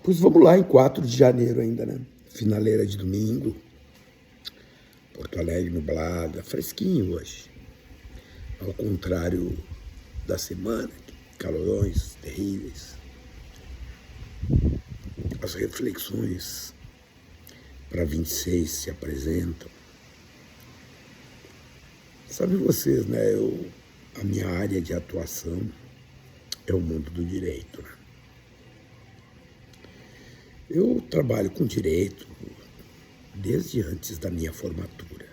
Pois vamos lá, em 4 de janeiro ainda, né? Finaleira de domingo. Porto Alegre nublada, fresquinho hoje. Ao contrário da semana, calorões terríveis. As reflexões para 26 se apresentam. Sabe vocês, né? A minha área de atuação é o mundo do direito, né? Eu trabalho com direito desde antes da minha formatura.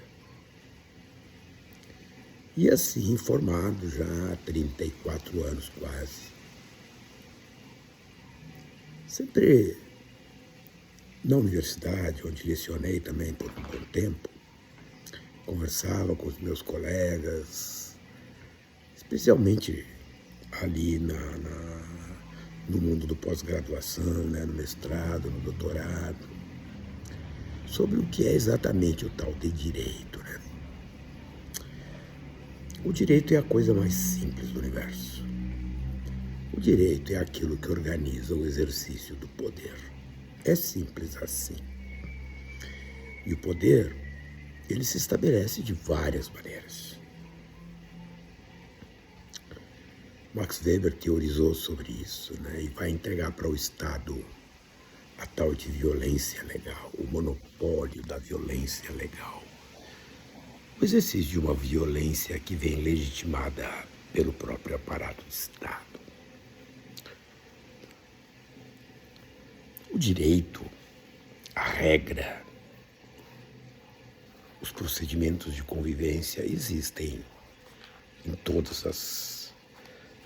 E assim, formado já há 34 anos quase. Sempre na universidade, onde lecionei também por um bom tempo, conversava com os meus colegas, especialmente ali no mundo do pós-graduação, né, no mestrado, no doutorado, sobre o que é exatamente o tal de direito, né? O direito é a coisa mais simples do universo. O direito é aquilo que organiza o exercício do poder. É simples assim. E o poder, ele se estabelece de várias maneiras. Max Weber teorizou sobre isso, né, e vai entregar para o Estado a tal de violência legal, o monopólio da violência legal. O exercício de uma violência que vem legitimada pelo próprio aparato de Estado. O direito, a regra, os procedimentos de convivência existem em todas as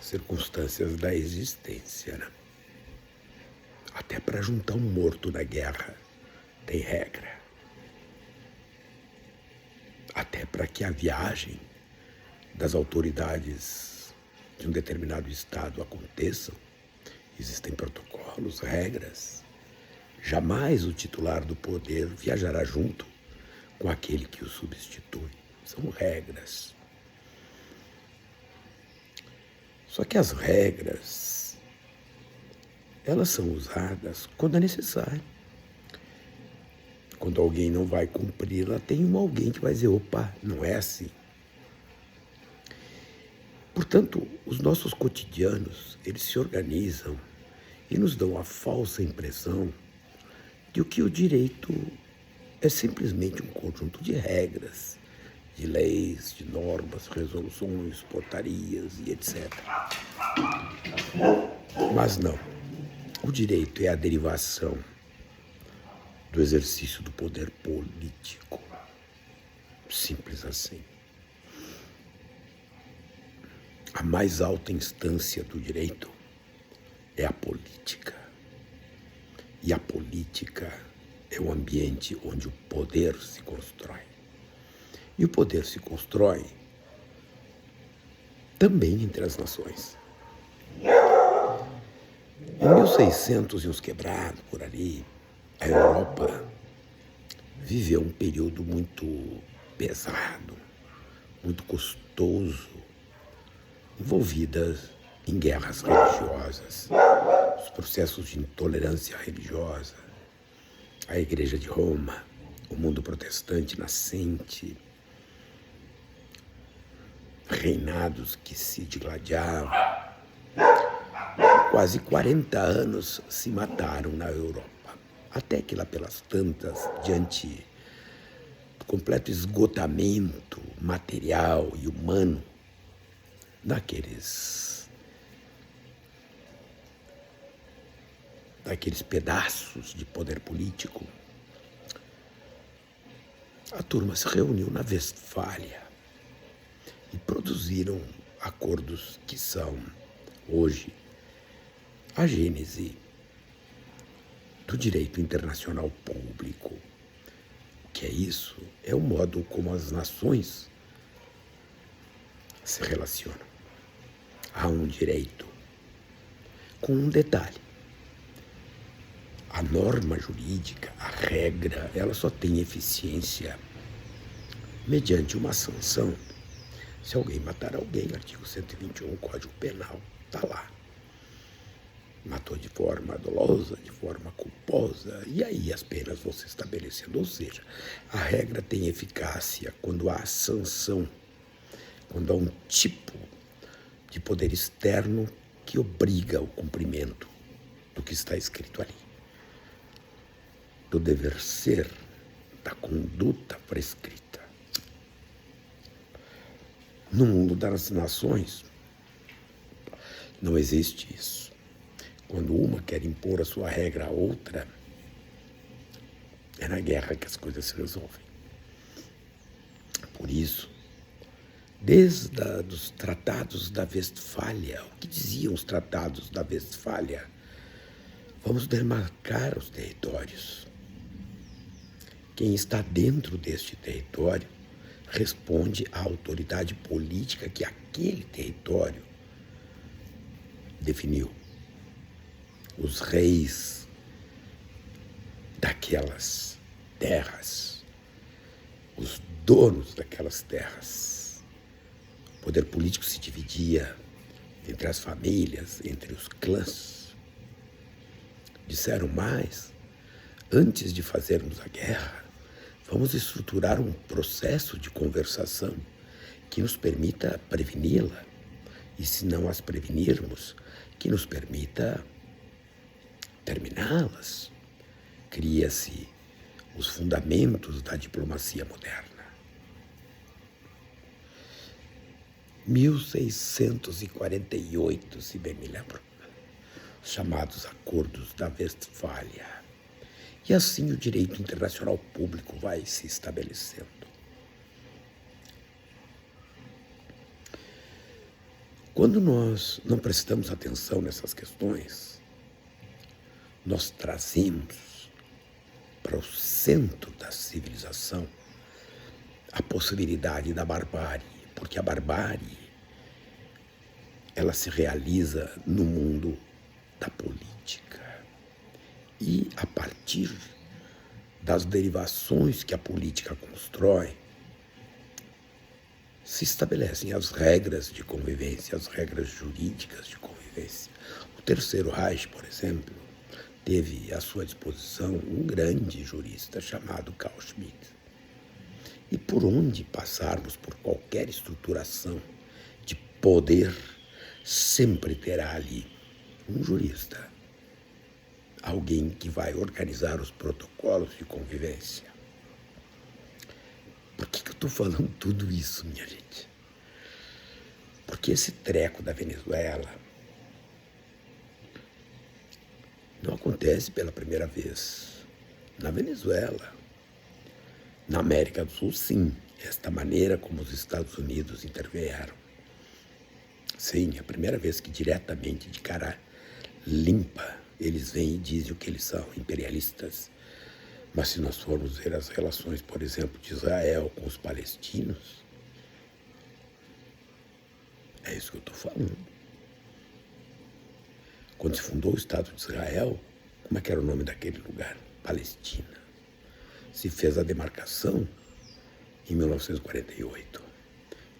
circunstâncias da existência, né? Até para juntar um morto na guerra tem regra. Até para que a viagem das autoridades de um determinado estado aconteçam, existem protocolos, regras. Jamais o titular do poder viajará junto com aquele que o substitui. São regras. Só que as regras, elas são usadas quando é necessário. Quando alguém não vai cumpri-la, tem alguém que vai dizer, opa, não é assim. Portanto, os nossos cotidianos, eles se organizam e nos dão a falsa impressão de que o direito é simplesmente um conjunto de regras, de leis, de normas, resoluções, portarias e etc. Mas não. O direito é a derivação do exercício do poder político. Simples assim. A mais alta instância do direito é a política. E a política é o ambiente onde o poder se constrói. E o poder se constrói também entre as nações. Em 1600 e uns quebrados, por ali, a Europa viveu um período muito pesado, muito custoso, envolvida em guerras religiosas, os processos de intolerância religiosa, a Igreja de Roma, o mundo protestante nascente, reinados que se digladiavam. Quase 40 anos se mataram na Europa. Até que lá pelas tantas, diante do completo esgotamento material e humano daqueles pedaços de poder político, a turma se reuniu na Westfália e produziram acordos que são, hoje, a gênese do direito internacional público. O que é isso? É o modo como as nações se relacionam. Há um direito com um detalhe. A norma jurídica, a regra, ela só tem eficiência mediante uma sanção. Se alguém matar alguém, artigo 121, Código Penal, está lá. matou de forma dolosa, de forma culposa, e aí as penas vão se estabelecendo. Ou seja, a regra tem eficácia quando há sanção, quando há um tipo de poder externo que obriga o cumprimento do que está escrito ali, do dever ser, da conduta prescrita. No mundo das nações, não existe isso. Quando uma quer impor a sua regra a outra, é na guerra que as coisas se resolvem. Por isso, desde os tratados da Westfália, o que diziam os tratados da Westfália? Vamos demarcar os territórios. Quem está dentro deste território responde à autoridade política que aquele território definiu. Os reis daquelas terras, os donos daquelas terras. O poder político se dividia entre as famílias, entre os clãs. Disseram mais, antes de fazermos a guerra, vamos estruturar um processo de conversação que nos permita preveni-la. E se não as prevenirmos, que nos permita terminá-las. Cria-se os fundamentos da diplomacia moderna. 1648, se bem me lembro, os chamados Acordos da Westfália. E assim o direito internacional público vai se estabelecendo. Quando nós não prestamos atenção nessas questões, nós trazemos para o centro da civilização a possibilidade da barbárie, porque a barbárie ela se realiza no mundo da política. E a partir das derivações que a política constrói, se estabelecem as regras de convivência, as regras jurídicas de convivência. O Terceiro Reich, por exemplo, teve à sua disposição um grande jurista chamado Carl Schmitt. E por onde passarmos por qualquer estruturação de poder, sempre terá ali um jurista, alguém que vai organizar os protocolos de convivência. Por que eu estou falando tudo isso, minha gente? Porque esse treco da Venezuela não acontece pela primeira vez na Venezuela. Na América do Sul, sim, esta maneira como os Estados Unidos intervieram. Sim, é a primeira vez que diretamente, de cara limpa, eles vêm e dizem o que eles são, imperialistas. Mas se nós formos ver as relações, por exemplo, de Israel com os palestinos, é isso que eu estou falando. Quando se fundou o Estado de Israel, como é que era o nome daquele lugar? Palestina. Se fez a demarcação em 1948.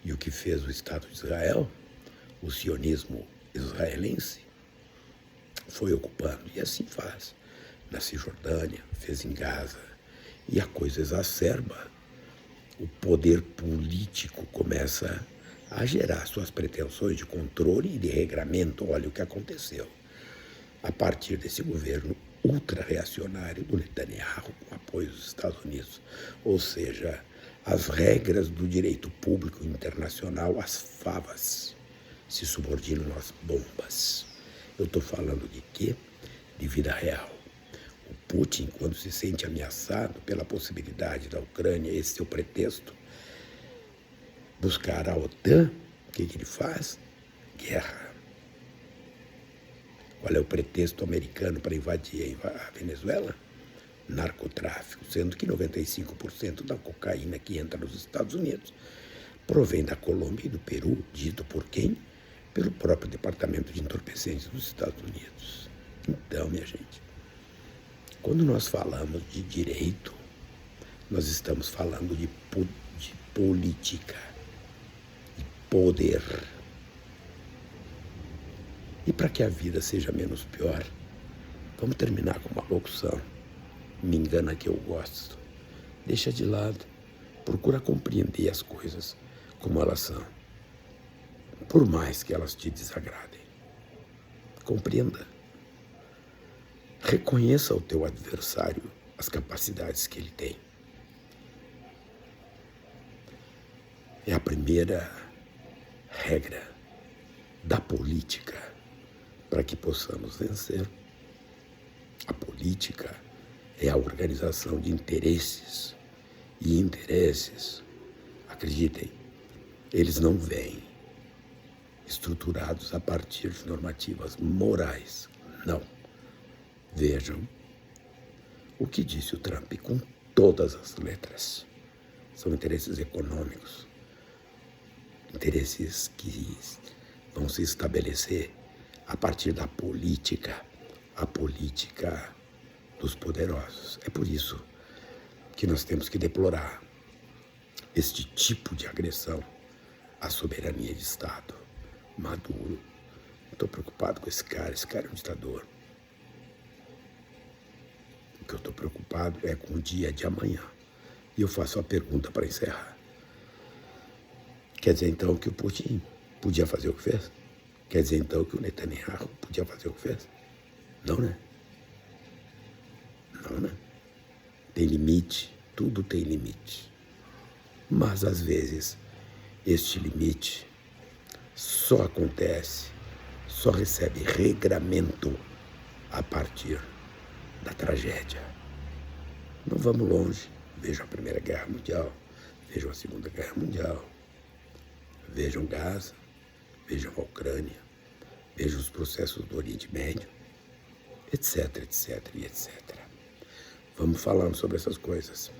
E o que fez o Estado de Israel, o sionismo israelense, foi ocupando. E assim faz. Na Cisjordânia, fez em Gaza. E a coisa exacerba. O poder político começa a gerar suas pretensões de controle e de regramento. Olha o que aconteceu. A partir desse governo ultra-reacionário do Netanyahu, com apoio dos Estados Unidos. Ou seja, as regras do direito público internacional, as favas, se subordinam às bombas. Eu estou falando de quê? De vida real. O Putin, quando se sente ameaçado pela possibilidade da Ucrânia, esse seu pretexto, buscar a OTAN, o que ele faz? Guerra. Qual é o pretexto americano para invadir a Venezuela? Narcotráfico, sendo que 95% da cocaína que entra nos Estados Unidos provém da Colômbia e do Peru, dito por quem? Pelo próprio Departamento de Entorpecentes dos Estados Unidos. Então, minha gente, quando nós falamos de direito, nós estamos falando de política, de poder. E para que a vida seja menos pior, vamos terminar com uma locução. Me engana que eu gosto. Deixa de lado. Procura compreender as coisas como elas são. Por mais que elas te desagradem. Compreenda. Reconheça o teu adversário, as capacidades que ele tem. É a primeira regra da política para que possamos vencer. A política é a organização de interesses. E interesses, acreditem, eles não vêm estruturados a partir de normativas morais. Não. Vejam o que disse o Trump com todas as letras. São interesses econômicos, interesses que vão se estabelecer a partir da política, a política dos poderosos. É por isso que nós temos que deplorar este tipo de agressão à soberania de Estado. Maduro, estou preocupado com esse cara é um ditador. O que eu estou preocupado é com o dia de amanhã. E eu faço uma pergunta para encerrar. Quer dizer então que o Putin podia fazer o que fez? Quer dizer então que o Netanyahu podia fazer o que fez? Não, né? Não, né? Tem limite, tudo tem limite. Mas, às vezes, este limite só acontece, só recebe regramento a partir da tragédia. Não vamos longe. Vejam a Primeira Guerra Mundial, vejam a Segunda Guerra Mundial, vejam Gaza, vejam a Ucrânia, vejam os processos do Oriente Médio, etc, etc e etc. Vamos falando sobre essas coisas.